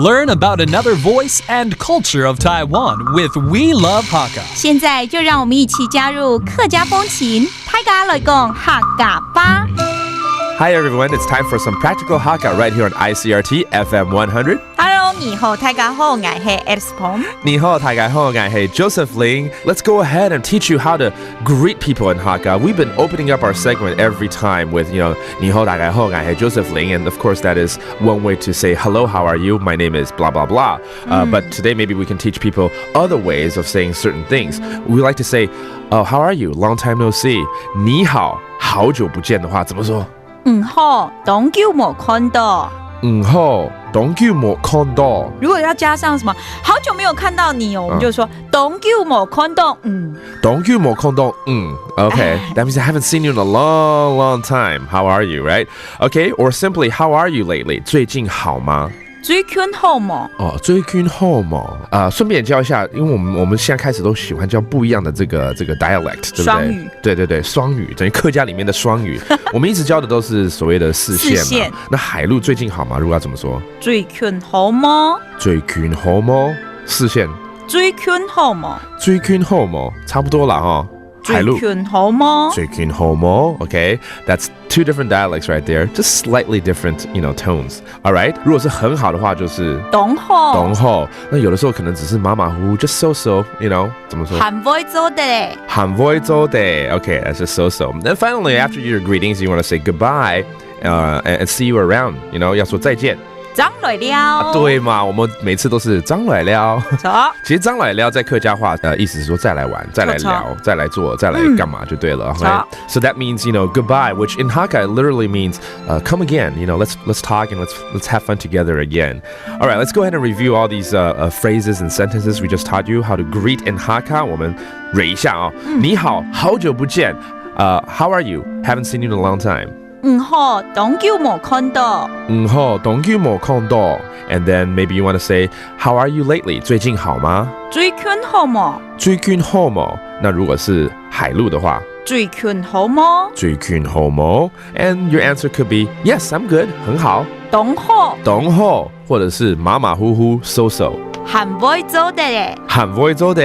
Learn about another voice and culture of Taiwan with We Love Hakka. 现在就让我们一起加入客家风情，大家来讲客家吧。Hi everyone, it's time for some practical Hakka right here on ICRT FM 100. Hello， 你好，大家好，我是 Alice Pong。你好，大家好，我是 Joseph Ling. Let's go ahead and teach you how to greet people in Hakka. We've been opening up our segment every time with,你好，大家好，我是 Joseph Ling. And of course, that is one way to say, hello, how are you? My name is blah, blah, blah. But today, maybe we can teach people other ways of saying certain things. We like to say, oh, how are you? Long time no see. 你好，好久不见的话怎么说？好，好久没看到。好，好久没看到。如果要加上什么，好久没有看到你哦，我们就说好久没看到。好久没看到。Okay, that means I haven't seen you in a long, long time. How are you, right? Okay, or simply, how are you lately? 最近好吗？最近好吗？最近好吗？顺便教一下，因为我们现在开始都喜欢教不一样的这个 dialect， 对不对？双语。对，双语，等于客家里面的双语。我们一直教的都是所谓的四线嘛。那海陆最近好吗？如果要怎么说？最近好吗？最近好吗？四线。最近好吗？最近好吗？差不多了哈。最近好吗？最近好吗 Okay, that's two different dialects right there, just slightly different, tones. All right. 如果是很好的话，就是懂好。懂好。那有的时候可能只是马马虎虎 just so, 怎么说？喊会做的。喊会做的 Okay, that's just so. Then finally, after your greetings, you want to say goodbye, and see you around. 要说再见。张来了，对嘛？我们每次都是张来了。其实张来了在客家话意思是说再来玩、再来聊、再来做、再来干嘛就对了。Right? So that means goodbye, which in Hakka literally means come again. Let's talk and let's have fun together again. All right, let's go ahead and review all these phrases and sentences we just taught you how to greet in Hakka. 我们蕊一下哦。你好，好久不见。How are you? Haven't seen you in a long time. 好，好久没看到。好，好久没看到。And then maybe you want to say, how are you lately? 最近好吗？最近好吗？最近好吗？那如果是海陆的话，最近好吗？最近好吗？ And your answer could be, yes, I'm good. 很好。懂好。懂好，或者是马马虎虎 so. 很会做的耶。很会做的。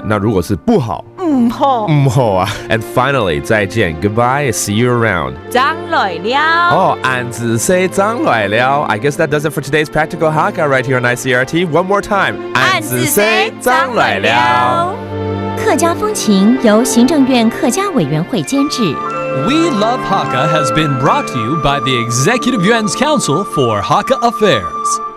那如果是不好。好啊。And finally, 再见 goodbye, see you around. 张来了。俺只 say 张来了。I guess that does it for today's practical Hakka right here on ICRT. One more time. 俺只 say 张来了。客家风情由行政院客家委员会监制。We Love Hakka has been brought to you by the Executive Yuan's Council for Hakka Affairs.